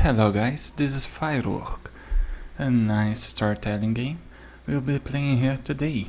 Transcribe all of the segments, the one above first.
Hello guys, this is FIREWORK, a nice storytelling game we'll be playing here today.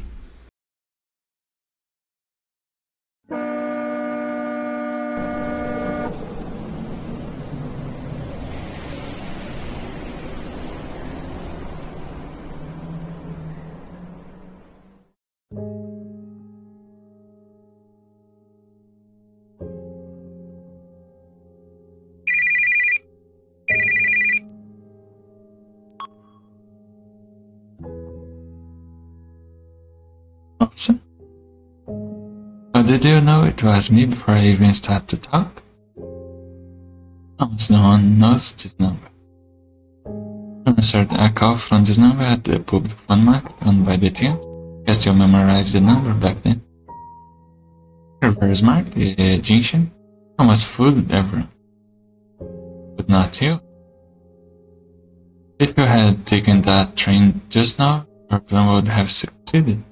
Awesome. How did you know it was me before I even started to talk? Almost no one knows this number. Answered a call from this number at the public phone market owned by the team. Guess you memorized the number back then. You're very smart, the Jinxian. Almost fooled everyone. But not you. If you had taken that train just now, your plan would have succeeded.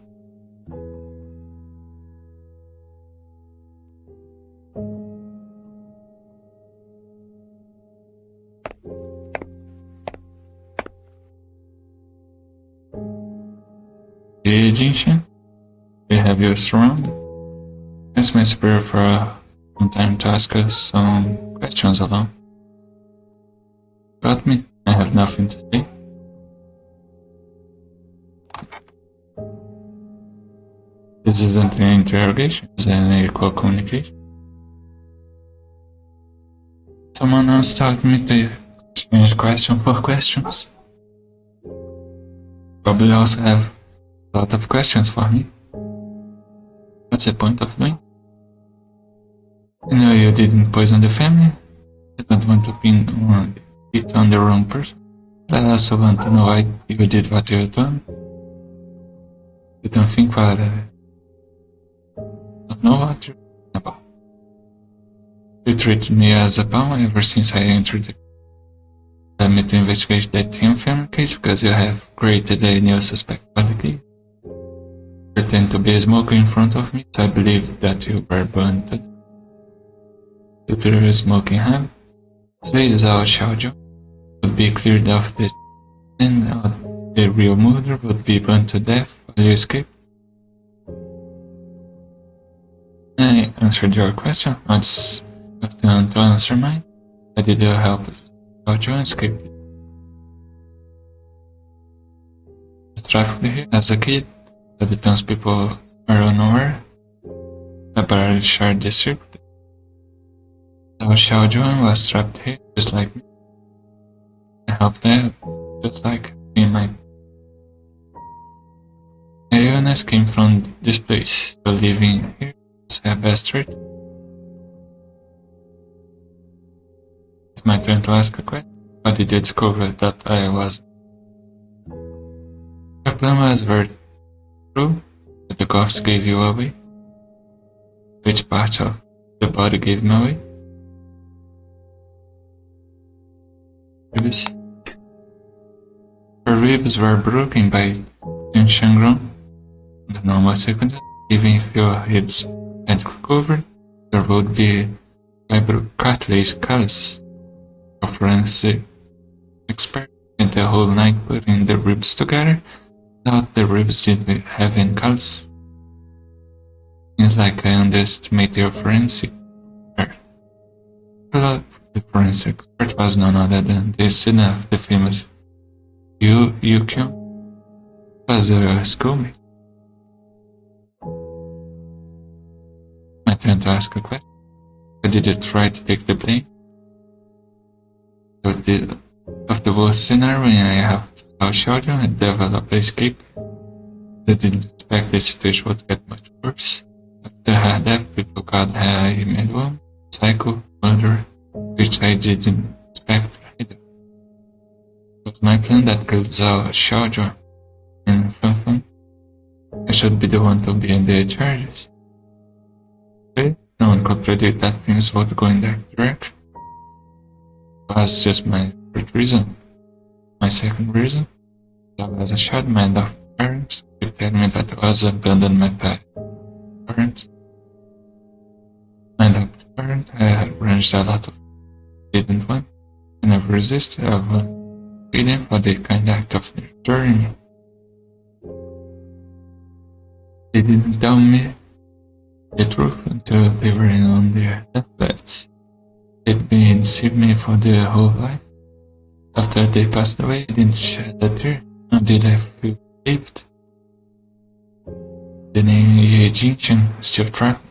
Hey, Jinxian, we have you surrounded. Ask my superior for some time to ask us some questions alone. Got me? I have nothing to say. This isn't an interrogation, it's an equal communication. Someone else taught me to exchange question for questions. Probably also have a lot of questions for me. What's the point of doing? I know you didn't poison the family. I don't want to pin it on the wrong person. But I also want to know why you did what you've done. You don't think what don't know what you're talking about. You treated me as a pawn ever since I entered the Let me to investigate that Tim family case because you have created a new suspect for the case. Pretend to be a smoker in front of me, so I believe that you were burned due to your smoking habit. So it is our Xiaojiu would be cleared of this, and the real murderer would be burned to death while you escape. I answered your question. What's going to answer mine? I did you help Xiaojiu and escape? I traveled here as a kid, but the townspeople are unaware. I barely shared the secret. So Xiaojuan was trapped here, just like me. I helped her, just like me and my illness came from this place, so living here is a bastard. It's my turn to ask a question. How did you discover that I was? Your plan was very true, but the corpse gave you away. Which part of the body gave me away? Ribs. Her ribs were broken by Shangrong. In the normal circumstances, even if your ribs had recovered, there would be cartilage calluses. A forensic expert spent the whole night putting the ribs together. Thought the ribs didn't have any calluses. Seems like I underestimate your forensic expert. The forensic expert was none other than the son of the famous Yu Kyung. Was a schoolmate. My turn to ask a question. Why did you try to take the blame? Of the worst scenario, when I helped our children and develop escape, they didn't expect the situation would get much worse. After her death, people called her a mad woman, psycho, murderer, which I didn't expect either. It was my plan that kills our children, and fun. I should be the one to be in the charges. Okay? No one could predict that things would go in that direction. Was just my first reason. My second reason, I was a child, my loved parents. They tell me that I was abandoned my parents. My loved parent, I arranged a lot of didn't want. I never resisted. I was feeling for the kind act of nurturing me. They didn't tell me the truth until they were on their deathbeds. They'd been deceiving me for their whole life. After they passed away, I didn't shed a tear, nor did I feel relieved. The name Egyptian still trapped me.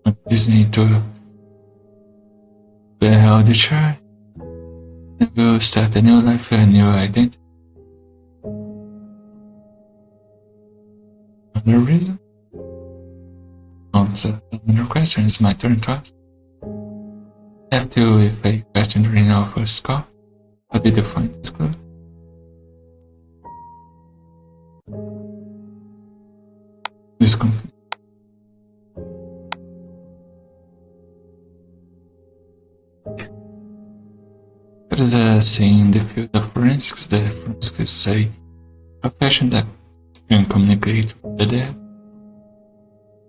Not listening to the hell the child. I will start a new life, a new identity. Another reason? Answer another question. It's my turn to ask. I have to with a question during our first call. How did you find this clue? This conflict. There is a saying in the field of forensics that forensics say profession that can communicate with the dead.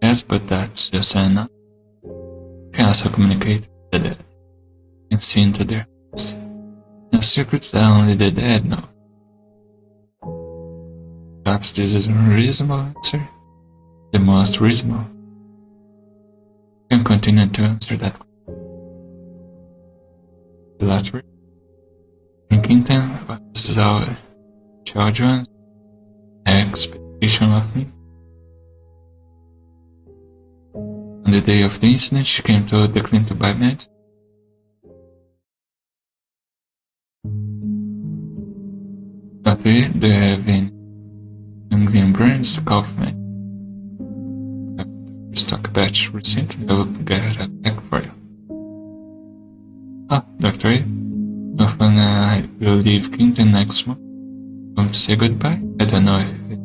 Yes, but that's just enough. You can also communicate with the dead and see into their hearts. And secrets that only the dead know. Perhaps this is a reasonable answer. The most reasonable. You can continue to answer that question. The last word. In Quinton was our children's expectation of me. On the day of the incident, she came to the clinic to buy meds. But they have been burns the cough med. I've stock batch recently. I will get a pack for you. Ah, Dr. A. Often I will leave Quinton next month. Going to say goodbye. I don't know if we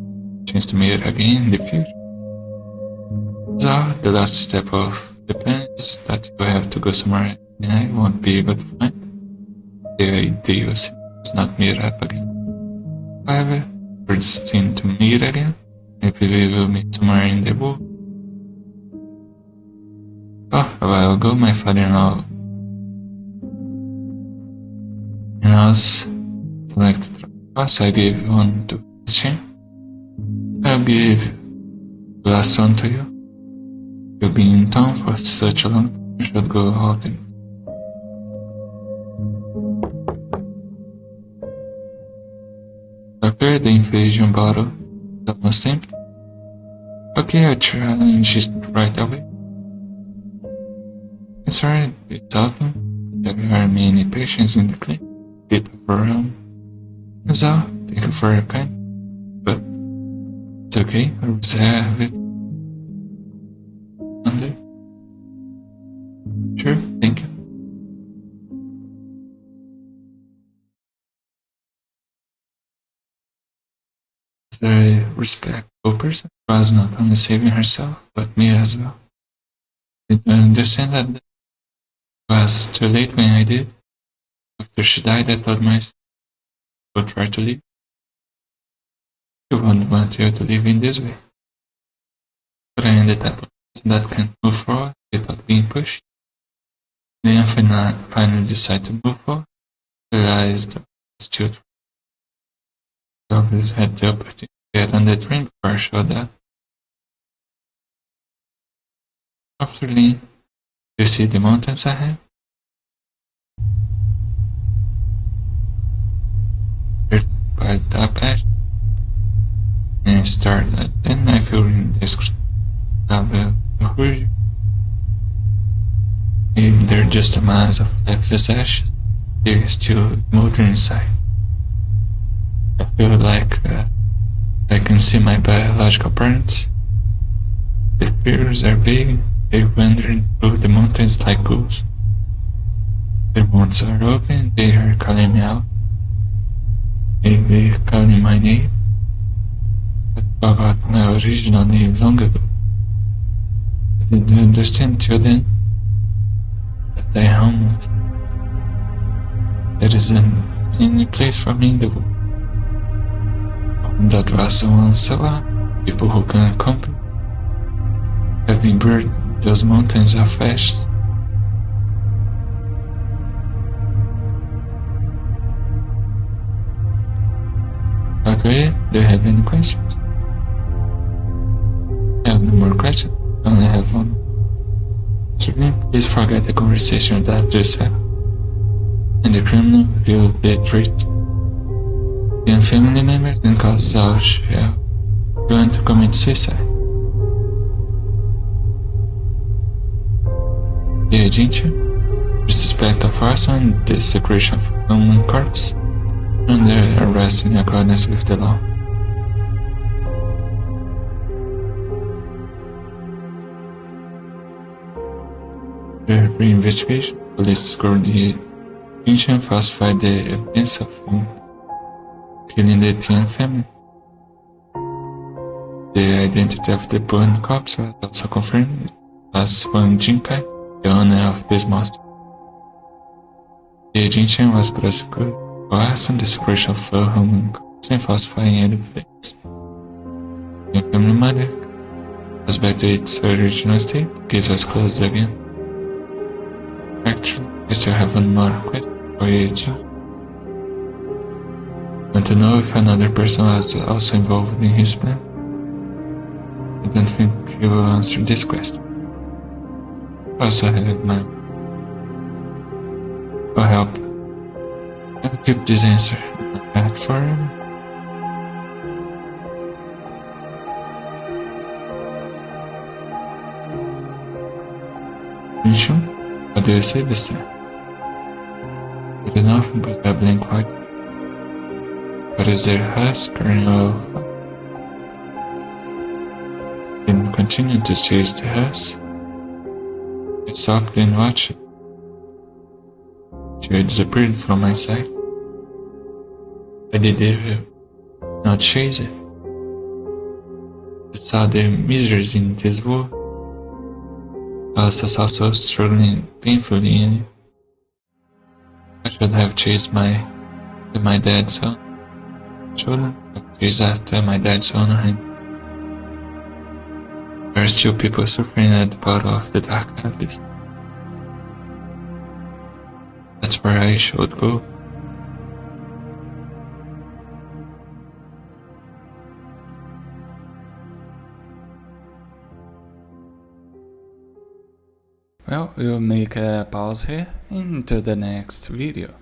chance to meet again in the future. So, the last step of the plan is that you have to go somewhere and I won't be able to find. The idea is not meet up again. However, we're destined to meet again. Maybe we will meet somewhere in the world. Oh, a while ago, my father-in-law selected us. I gave one to exchange. I'll give the last one to you. You've been in town for such a long time, you should go out and prepare the infusion bottle. That must empty. Okay, I challenge it right away. It's alright, it's talking. There are many patients in the clinic. Bit overwhelmed. So, thank you for your kindness. But it's okay, I will have it under. Sure, thank you. As a respectful person, she was not only saving herself, but me as well. I understand that it was too late when I did. After she died, I told myself I would try to leave. I wouldn't want you to live in this way. But I ended up that can't move forward without being pushed. Then I finally decided to move forward. Realized still I always had the opportunity to get on the train before I showed up. After leaving, you see the mountains ahead? By top edge and started. Then I feel in this if they're just a mass of lifeless ashes, they're still smoldering inside. I feel like I can see my biological parents. The fears are big, they're wandering through the mountains like ghosts. Their mouths are open, they are calling me out. Maybe calling my name, but forgot my original name long ago. I didn't understand till then that I am homeless. There isn't any place for me in the world. That was once a lot. People who can accompany have been buried in those mountains of ashes. After do you have any questions? I have no more questions. I only have one. Please forget the conversation that just happened, and the criminal will be treated. Young family members and causes out shall you want to commit suicide. The agent, suspect of arson and desecration of human corpse, under arrest in accordance with the law. The reinvestigation, police discovered the agent falsified the evidence of him killing the Tian family. The identity of the burned corpse was also confirmed as Wang Jinkai, the owner of this monster. The agent was prosecuted for arson, desecration of human corpse, and falsifying evidence. The family mother was back to its original state. The case was closed again. Actually, I still have one more question for you, agent. Want to know if another person was also involved in his plan? I don't think he will answer this question. Also, I have my for help. I will keep this answer at forever. Sure? What do you say this time? It is nothing but a blank white. What is their husk kernel? Then continue to chase the husk. I stopped and watched it. She disappeared from my sight. I did not chase it. I saw the miseries in this world. I also saw so struggling painfully in it. I should have chased my dad's son. Children have chased after my dad's honor. There are still people suffering at the bottom of the dark abyss. That's where I should go. Well, we'll make a pause here into the next video.